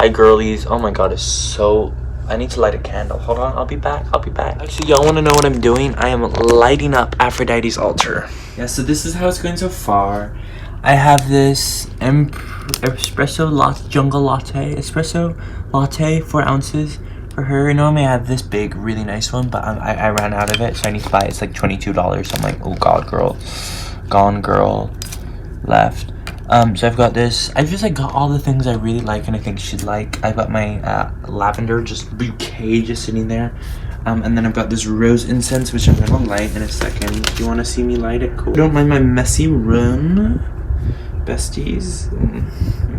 Hi girlies. Oh my god, it's so... I need to light a candle. Hold on, I'll be back. Actually, y'all want to know what I'm doing? I am lighting up Aphrodite's altar. Yeah, so this is how it's going so far. I have this espresso latte, 4 ounces for her. Normally I have this big, really nice one, but I ran out of it, so I need to buy it. It's like $22. So I'm like, oh god, girl. Gone girl. Left. So I've got this. I've just like got all the things I really like and I think she'd like. I've got my lavender just bouquet just sitting there. And then I've got this rose incense, which I'm gonna light in a second. If you wanna see me light it, cool. Don't mind my messy room, besties.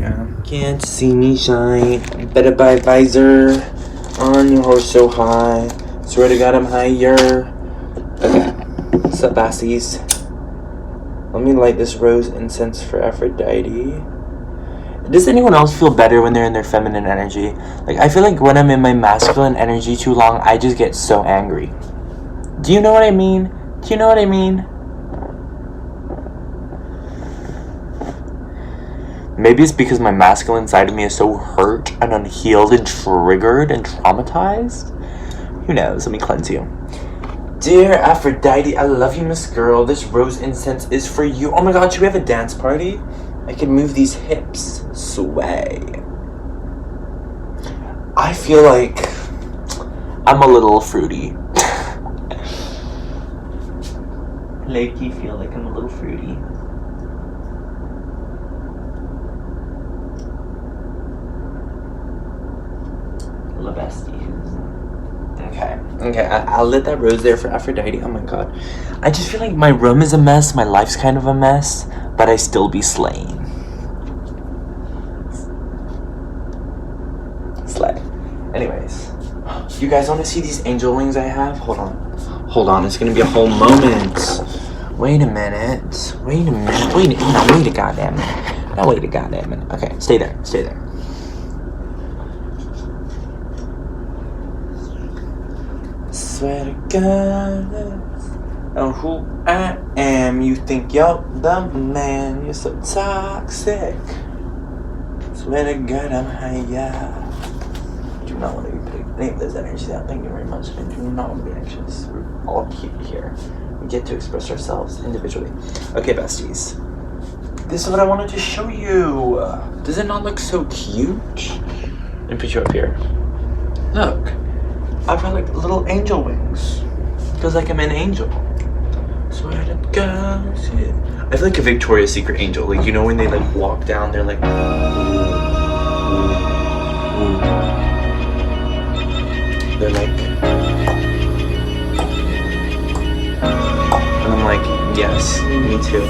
Yeah. Can't see me shine. Better buy visor on your horse so high. Swear to God I'm higher. Okay. What's up, bassies? Let me light this rose incense for Aphrodite. Does anyone else feel better when they're in their feminine energy? Like, I feel like when I'm in my masculine energy too long, I just get so angry. Do you know what I mean? Maybe it's because my masculine side of me is so hurt and unhealed and triggered and traumatized. Who knows? Let me cleanse you. Dear Aphrodite, I love you, Miss Girl. This rose incense is for you. Oh my god, should we have a dance party? I can move these hips. Sway. I feel like I'm a little fruity. Lakey, feel like I'm a little fruity. Little besties. Okay, I'll let that rose there for Aphrodite. Oh my god. I just feel like my room is a mess, my life's kind of a mess, but I still be slaying. Slay. Anyways, you guys want to see these angel wings I have? Hold on, it's gonna be a whole moment. Wait a minute. Wait a goddamn minute. Okay, stay there. Swear to God, oh, who I am. You think you're the man. You're so toxic. Swear to God, I'm higher. Do not want to be putting any of those energies out. Thank you very much. I do not want to be anxious. We're all cute here. We get to express ourselves individually. Okay, besties. This is what I wanted to show you. Does it not look so cute? Let me put you up here. Look. I've got like little angel wings. Feels like I'm an angel. Swear to God. I feel like a Victoria's Secret angel. Like, you know when they like walk down, they're like... They're like... And I'm like, yes, me too.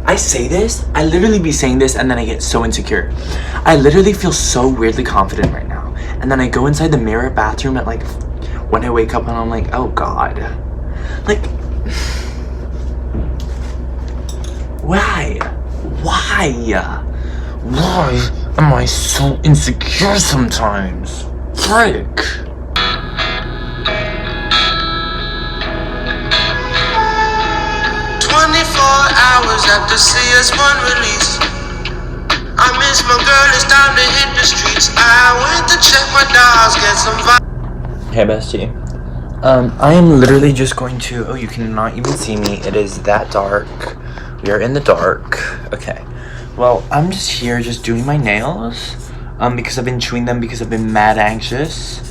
I say this, I literally be saying this and then I get so insecure. I literally feel so weirdly confident right now. And then I go inside the mirror bathroom at like, when I wake up and I'm like, oh god. Like, why am I so insecure sometimes? Frick. Hours after CS1 release, I miss my girl, it's time to hit the streets. I went to check my dogs, get some vibe. Hey bestie, I am literally just going to, oh, you cannot even see me, it is that dark, we are in the dark. Okay, well, I'm just here just doing my nails, because I've been chewing them because I've been mad anxious.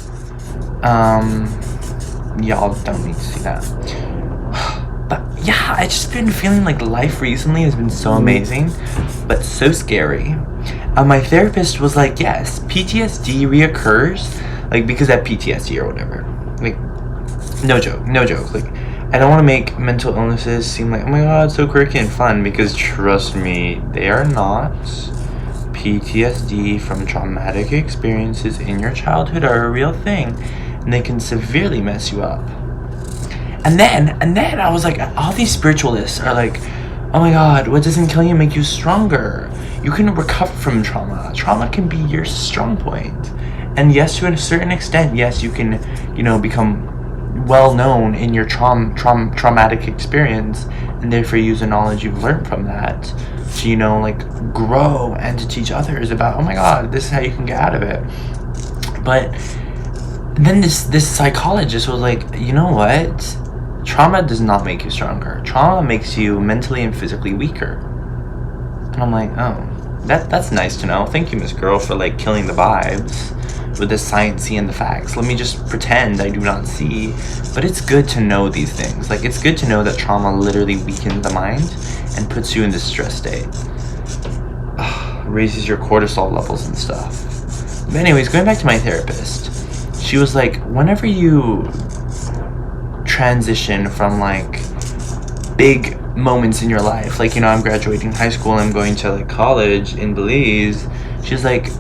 Y'all don't need to see that. But yeah, I just been feeling like life recently has been so amazing, but so scary. My therapist was like, yes, PTSD reoccurs, like because I have PTSD or whatever. Like, no joke. Like, I don't want to make mental illnesses seem like, oh my god, so quirky and fun, because trust me, they are not. PTSD from traumatic experiences in your childhood are a real thing, and they can severely mess you up. And then I was like, all these spiritualists are like, oh my god, what doesn't kill you make you stronger. You can recover from trauma. Trauma can be your strong point. And yes, to a certain extent, yes, you can, become well known in your traumatic experience, and therefore use the knowledge you've learned from that to, like, grow and to teach others about, oh my god, this is how you can get out of it. But then this psychologist was like, you know what? Trauma does not make you stronger. Trauma makes you mentally and physically weaker. And I'm like, oh, that's nice to know. Thank you, Miss Girl, for like killing the vibes with the sciencey and the facts. Let me just pretend I do not see. But it's good to know these things. Like, it's good to know that trauma literally weakens the mind and puts you in this stress state. Raises your cortisol levels and stuff. But anyways, going back to my therapist, she was like, whenever you transition from like big moments in your life, like, I'm graduating high school and I'm going to like college in Belize, she's like,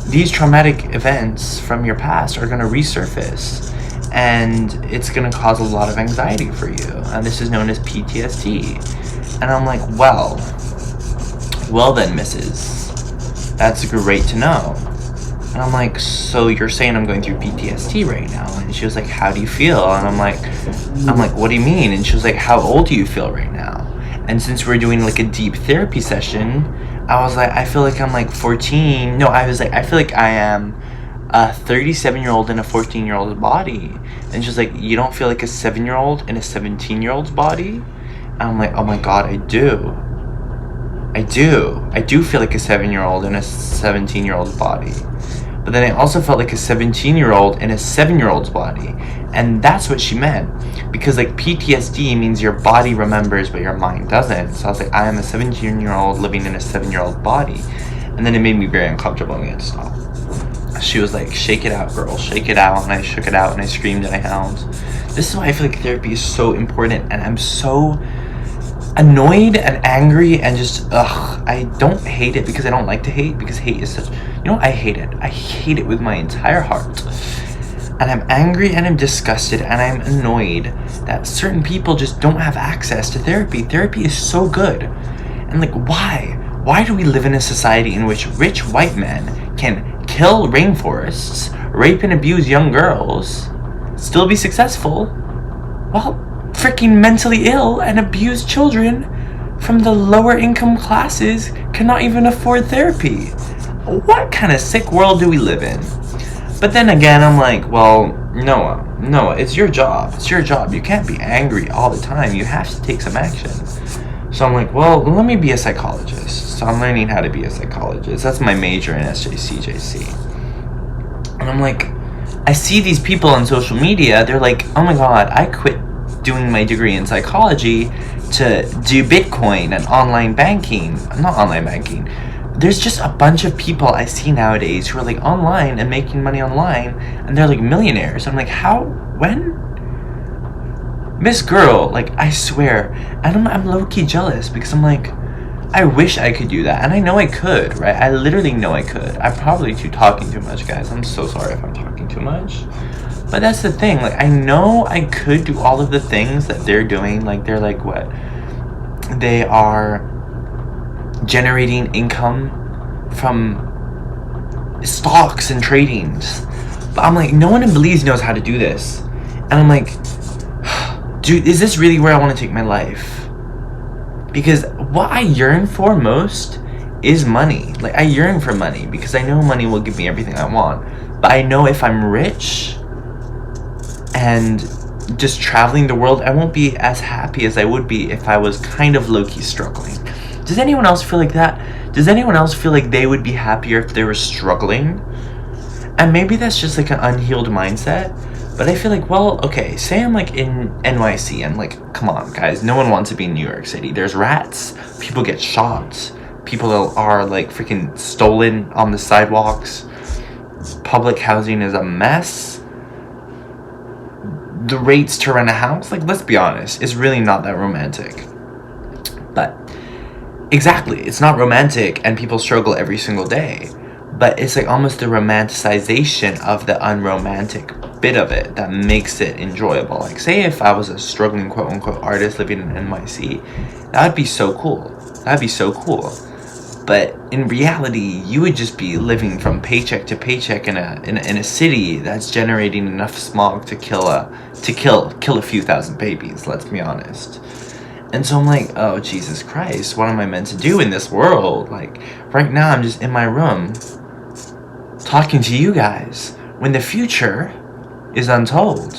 these traumatic events from your past are going to resurface and it's going to cause a lot of anxiety for you, and this is known as PTSD. And I'm like, well then, missus, that's great to know. And I'm like, so you're saying I'm going through PTSD right now? And she was like, how do you feel? And I'm like, what do you mean? And she was like, how old do you feel right now? And since we're doing like a deep therapy session, I was like, I feel like I'm like 14. No, I was like, I feel like I am a 37-year-old in a 14-year-old's body. And she's like, you don't feel like a 7-year-old in a 17-year-old's body? And I'm like, oh my god, I do feel like a 7-year-old in a 17-year-old's body. But then I also felt like a 17-year-old in a 7-year-old's body. And that's what she meant. Because like PTSD means your body remembers but your mind doesn't. So I was like, I am a 17-year-old living in a 7-year-old body. And then it made me very uncomfortable and we had to stop. She was like, shake it out, girl, shake it out. And I shook it out and I screamed and I howled. This is why I feel like therapy is so important. And I'm so annoyed and angry and just I don't hate it because I don't like to hate, because hate is such, I hate it with my entire heart, and I'm angry and I'm disgusted and I'm annoyed that certain people just don't have access to therapy is so good. And like, why do we live in a society in which rich white men can kill rainforests, rape and abuse young girls, still be successful, while freaking mentally ill and abused children from the lower income classes cannot even afford therapy? What kind of sick world do we live in? But then again, I'm like, well, Noah, it's your job. You can't be angry all the time. You have to take some action. So I'm like, well, let me be a psychologist. So I'm learning how to be a psychologist. That's my major in SJCJC. And I'm like, I see these people on social media, they're like, oh my god, I quit doing my degree in psychology to do Bitcoin and online banking. Not online banking. There's just a bunch of people I see nowadays who are like online and making money online, and they're like millionaires. I'm like, how? When? Miss Girl, like, I swear. And I'm low-key jealous because I'm like, I wish I could do that. And I know I could, right? I literally know I could. I'm probably talking too much, guys. I'm so sorry if I'm talking too much. But that's the thing, like, I know I could do all of the things that they're doing. Like, they're like, what? They are generating income from stocks and tradings. But I'm like, no one in Belize knows how to do this. And I'm like, dude, is this really where I want to take my life? Because what I yearn for most is money. Like, I yearn for money because I know money will give me everything I want. But I know if I'm rich and just traveling the world, I won't be as happy as I would be if I was kind of low-key struggling. Does anyone else feel like that? Does anyone else feel like they would be happier if they were struggling? And maybe that's just like an unhealed mindset. But I feel like, well, okay, say I'm like in NYC and like, come on, guys, no one wants to be in New York City. There's rats, people get shot, people are like freaking stolen on the sidewalks. Public housing is a mess. The rates to rent a house, like, let's be honest, is really not that romantic. But exactly, it's not romantic and people struggle every single day. But it's like almost the romanticization of the unromantic bit of it that makes it enjoyable. Like, say if I was a struggling quote-unquote artist living in NYC, that would be so cool. That'd be so cool. But in reality, you would just be living from paycheck to paycheck in a city that's generating enough smog to kill a few thousand babies. Let's be honest. And so I'm like, oh Jesus Christ, what am I meant to do in this world? Like right now, I'm just in my room talking to you guys when the future is untold.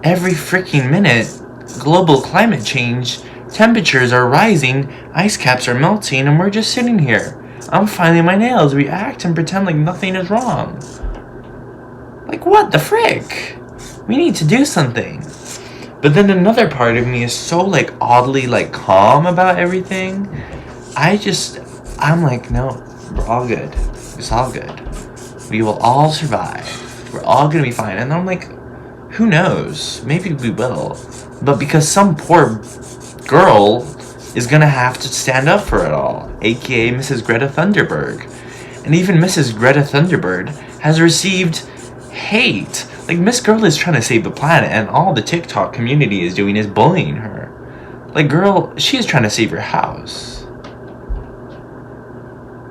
Every freaking minute, global climate change. Temperatures are rising, ice caps are melting, and we're just sitting here. I'm filing my nails, react, and pretend like nothing is wrong. Like, what the frick? We need to do something. But then another part of me is so, like, oddly, like, calm about everything. I'm like, no, we're all good. It's all good. We will all survive. We're all gonna be fine. And I'm like, who knows? Maybe we will. But because some poor girl is gonna have to stand up for it all, aka Mrs. Greta Thunberg. And even Mrs. Greta Thunberg has received hate. Like, Miss Girl is trying to save the planet, and all the TikTok community is doing is bullying her. Like, girl, she is trying to save her house.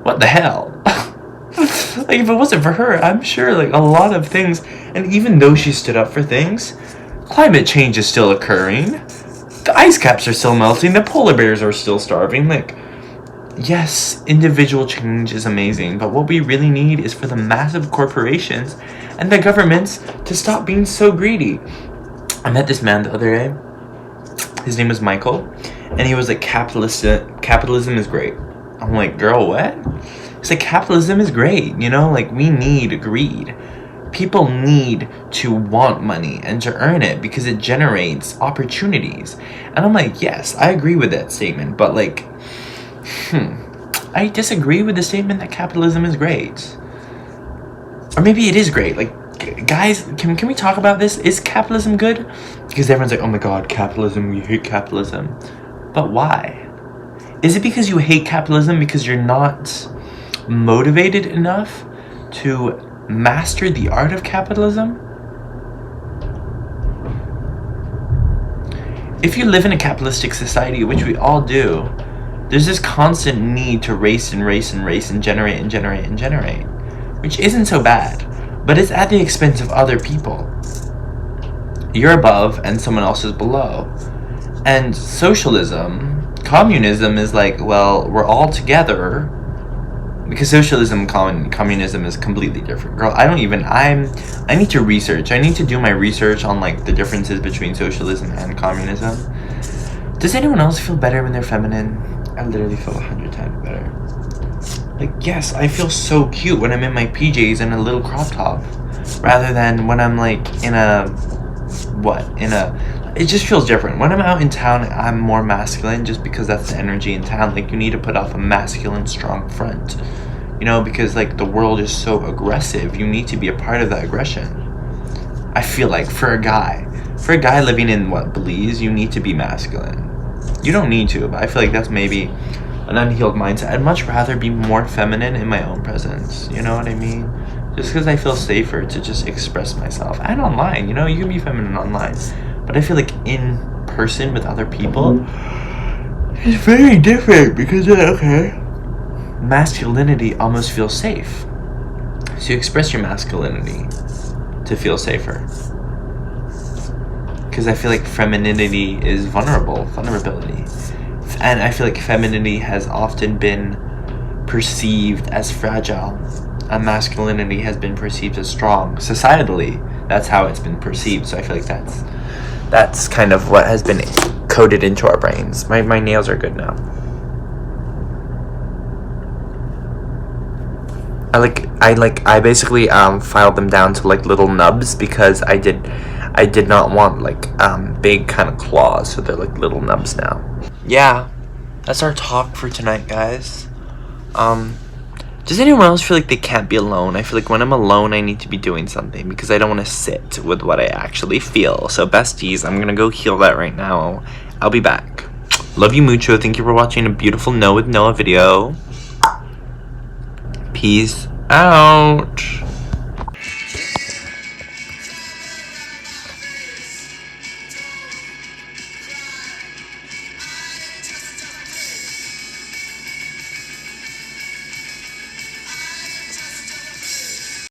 What the hell? Like, if it wasn't for her, I'm sure, like, a lot of things, and even though she stood up for things, climate change is still occurring. The ice caps are still melting. The polar bears are still starving. Like, yes, individual change is amazing, but what we really need is for the massive corporations and the governments to stop being so greedy. I met this man the other day. His name was Michael, and he was like, capitalism is great. I'm like, girl, what? He's like, capitalism is great, you know? Like, we need greed. People need to want money and to earn it because it generates opportunities. And I'm like, yes, I agree with that statement, but like, I disagree with the statement that capitalism is great. Or maybe it is great. Like, guys, can we talk about this? Is capitalism good? Because everyone's like, oh my god, capitalism, we hate capitalism. But why? Is it because you hate capitalism because you're not motivated enough to master the art of capitalism? If you live in a capitalistic society, which we all do, there's this constant need to race and generate, which isn't so bad, but it's at the expense of other people. You're above and someone else is below. And socialism, communism is like, well, we're all together. Because socialism and communism is completely different. Girl, I need to research. I need to do my research on, like, the differences between socialism and communism. Does anyone else feel better when they're feminine? I literally feel 100 times better. Like, yes, I feel so cute when I'm in my PJs and a little crop top. Rather than when I'm, like, it just feels different. When I'm out in town, I'm more masculine just because that's the energy in town. Like, you need to put off a masculine, strong front. You know, because, like, the world is so aggressive. You need to be a part of that aggression. I feel like for a guy living in, Belize, you need to be masculine. You don't need to, but I feel like that's maybe an unhealed mindset. I'd much rather be more feminine in my own presence. You know what I mean? Just because I feel safer to just express myself. And online, you know, you can be feminine online. But I feel like in person with other people, it's very different because, masculinity almost feels safe. So you express your masculinity to feel safer. Because I feel like femininity is vulnerability. And I feel like femininity has often been perceived as fragile. And masculinity has been perceived as strong. Societally, that's how it's been perceived. So I feel like that's kind of what has been coded into our brains. My nails are good now. I basically filed them down to like little nubs because I did not want like big kind of claws, so they're like little nubs now. Yeah, that's our talk for tonight, guys. Does anyone else feel like they can't be alone? I feel like when I'm alone, I need to be doing something because I don't want to sit with what I actually feel. So besties, I'm gonna go heal that right now. I'll be back. Love you mucho. Thank you for watching a beautiful No with Noah video. Peace out.